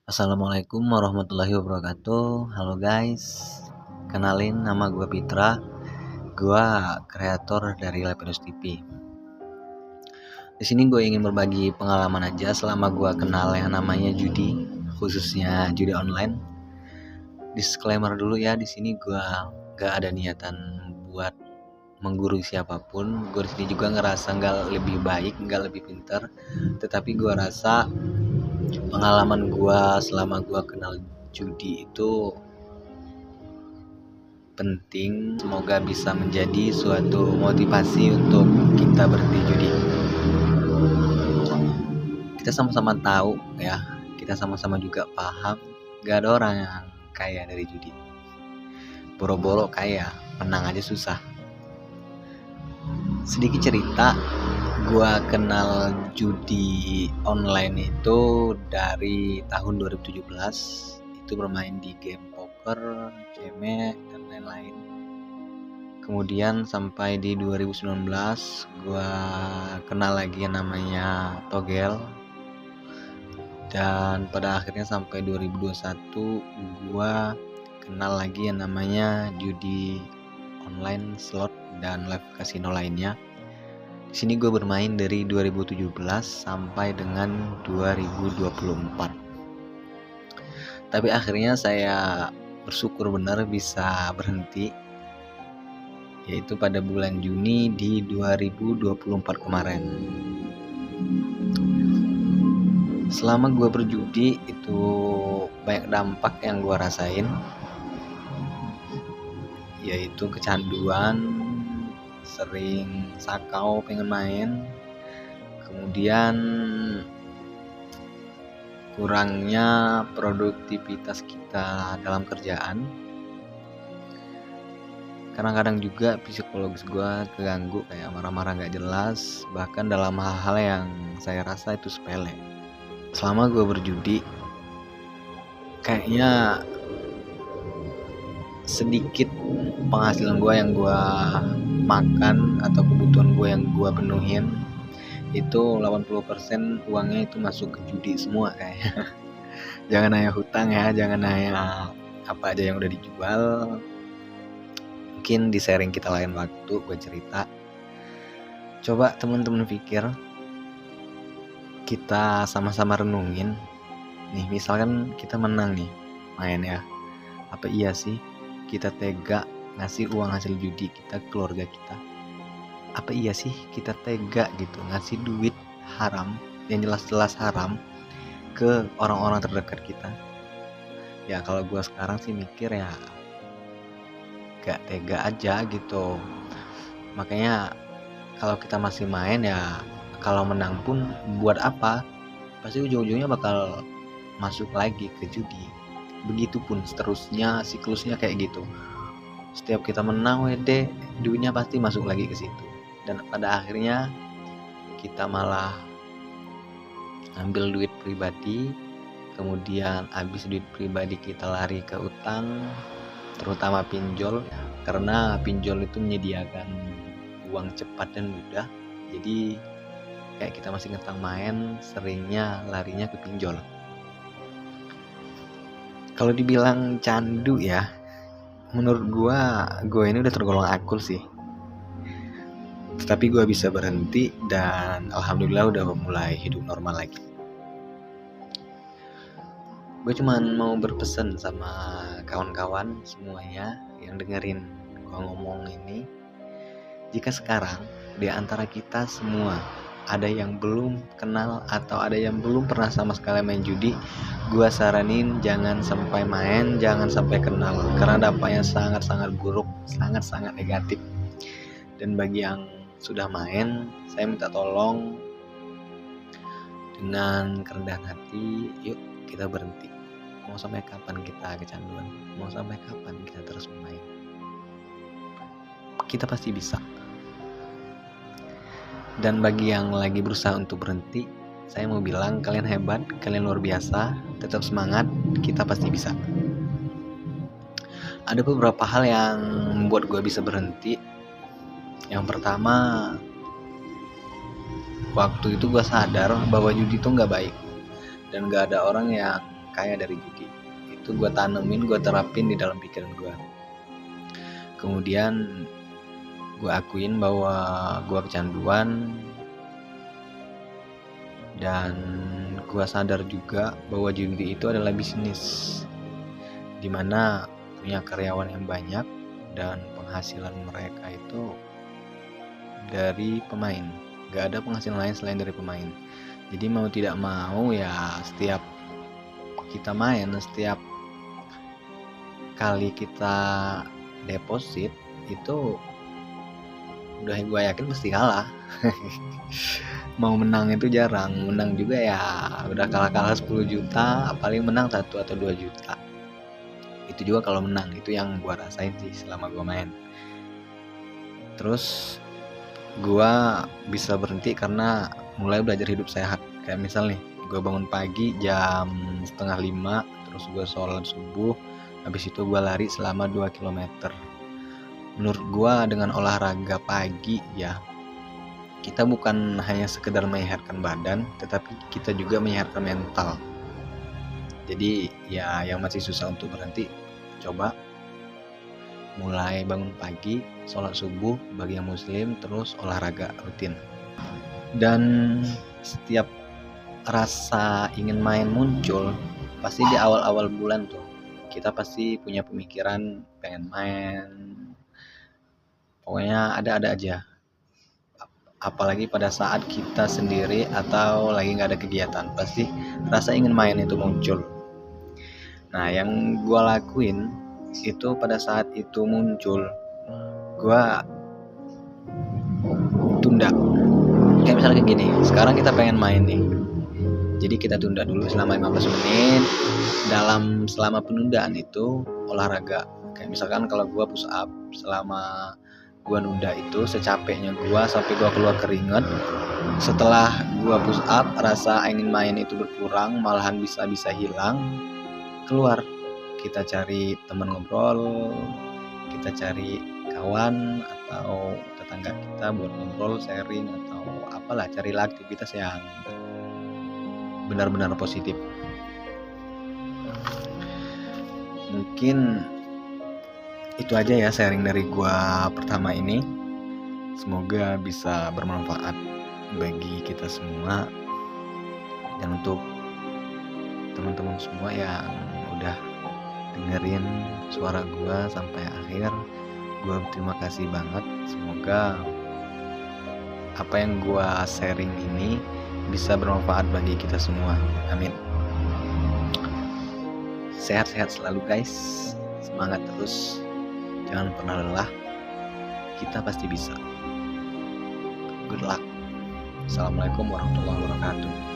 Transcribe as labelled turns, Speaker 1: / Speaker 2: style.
Speaker 1: Assalamualaikum warahmatullahi wabarakatuh. Halo guys, kenalin nama gue Pitra. Gue kreator dari Lepidus TV. Di sini gue ingin berbagi pengalaman aja selama gue kenal yang namanya judi, khususnya judi online. Disclaimer dulu ya, di sini gue gak ada niatan buat menggurui siapapun. Gue di sini juga ngerasa nggak lebih baik, nggak lebih pintar, tetapi gue rasa pengalaman gue selama gue kenal judi itu penting. Semoga bisa menjadi suatu motivasi untuk kita berhenti judi. Kita sama-sama tahu ya, kita sama-sama juga paham gak ada orang yang kaya dari judi. Boro-boro kaya, menang aja susah. Sedikit cerita, gua kenal judi online itu dari tahun 2017. Itu bermain di game poker, ceme, dan lain-lain. Kemudian sampai di 2019 gua kenal lagi yang namanya togel. Dan pada akhirnya sampai 2021 gua kenal lagi yang namanya judi online, slot, dan live casino lainnya. Di sini gue bermain dari 2017 sampai dengan 2024. Tapi akhirnya saya bersyukur benar bisa berhenti, yaitu pada bulan Juni di 2024 kemarin. Selama gue berjudi itu banyak dampak yang gue rasain, yaitu kecanduan, sering sakau pengen main, kemudian kurangnya produktivitas kita dalam kerjaan. Kadang-kadang juga psikologis gue keganggu, kayak marah-marah gak jelas, bahkan dalam hal-hal yang saya rasa itu sepele. Selama gue berjudi, kayaknya sedikit penghasilan gue yang gue makan atau kebutuhan gue yang gue penuhin, itu 80% uangnya itu masuk ke judi semua kayaknya. Jangan hanya hutang ya, jangan hanya apa aja yang udah dijual. Mungkin di sharing kita lain waktu gue cerita. Coba teman-teman pikir, kita sama-sama renungin nih, misalkan kita menang nih main ya, apa iya sih kita tega ngasih uang hasil judi kita ke keluarga kita? Apa iya sih kita tega gitu ngasih duit haram yang jelas-jelas haram ke orang-orang terdekat kita? Ya kalau gue sekarang sih mikir ya gak tega aja gitu. Makanya kalau kita masih main ya, kalau menang pun buat apa? Pasti ujung-ujungnya bakal masuk lagi ke judi. Begitupun seterusnya, siklusnya kayak gitu. Setiap kita menang wede, duitnya pasti masuk lagi ke situ. Dan pada akhirnya kita malah ambil duit pribadi, kemudian habis duit pribadi kita lari ke utang, terutama pinjol, karena pinjol itu menyediakan uang cepat dan mudah. Jadi kayak kita masih ngutang main, seringnya larinya ke pinjol. Kalau dibilang candu ya, menurut gue ini udah tergolong akul sih. Tetapi gue bisa berhenti dan alhamdulillah udah mulai hidup normal lagi. Gue cuman mau berpesan sama kawan-kawan semuanya yang dengerin gue ngomong ini. Jika sekarang di antara kita semua ada yang belum kenal atau ada yang belum pernah sama sekali main judi, gue saranin jangan sampai main, jangan sampai kenal, karena dampaknya sangat-sangat buruk, sangat-sangat negatif. Dan bagi yang sudah main, saya minta tolong dengan kerendahan hati, yuk kita berhenti. Mau sampai kapan kita kecanduan? Mau sampai kapan kita terus bermain? Kita pasti bisa. Dan bagi yang lagi berusaha untuk berhenti, saya mau bilang kalian hebat, kalian luar biasa, tetap semangat, kita pasti bisa. Ada beberapa hal yang membuat gue bisa berhenti. Yang pertama, waktu itu gue sadar bahwa judi itu gak baik, dan gak ada orang yang kaya dari judi. Itu gue tanemin, gue terapin di dalam pikiran gue. Kemudian gue akuin bahwa gue kecanduan, dan gue sadar juga bahwa judi itu adalah bisnis, dimana punya karyawan yang banyak dan penghasilan mereka itu dari pemain. Gak ada penghasilan lain selain dari pemain. Jadi mau tidak mau ya, setiap kita main, setiap kali kita deposit itu udah gue yakin pasti kalah. Mau menang itu jarang, menang juga ya udah kalah 10 juta, paling menang 1 atau 2 juta. Itu juga kalau menang, itu yang gue rasain sih selama gue main. Terus gue bisa berhenti karena mulai belajar hidup sehat. Kayak misal nih, gue bangun pagi jam 4:30, terus gue sholat subuh, habis itu gue lari selama 2 km. Menurut gue dengan olahraga pagi ya, kita bukan hanya sekedar menyehatkan badan, tetapi kita juga menyehatkan mental. Jadi ya yang masih susah untuk berhenti, coba mulai bangun pagi, sholat subuh bagi yang muslim, terus olahraga rutin. Dan setiap rasa ingin main muncul, pasti di awal-awal bulan tuh kita pasti punya pemikiran pengen main, pokoknya ada aja. Apalagi pada saat kita sendiri atau lagi gak ada kegiatan, pasti rasa ingin main itu muncul. Nah yang gue lakuin itu pada saat itu muncul, gue tunda. Kayak misalnya kayak gini, sekarang kita pengen main nih, jadi kita tunda dulu selama 15 menit. Selama penundaan itu olahraga. Kayak misalkan kalau gue push up, selama gue nunda itu secapeknya gue sampai gue keluar keringat. Setelah gue push up, rasa ingin main itu berkurang, malahan bisa hilang. Keluar, kita cari teman ngobrol, kita cari kawan atau tetangga kita buat ngobrol, sharing atau apalah, carilah aktivitas yang benar-benar positif. Mungkin itu aja ya sharing dari gua pertama ini. Semoga bisa bermanfaat bagi kita semua, dan untuk teman-teman semua yang udah dengerin suara gua sampai akhir, gua berterima kasih banget. Semoga apa yang gua sharing ini bisa bermanfaat bagi kita semua. Amin. Sehat-sehat selalu guys, semangat terus, jangan pernah lelah, kita pasti bisa. Good luck. Assalamualaikum warahmatullahi wabarakatuh.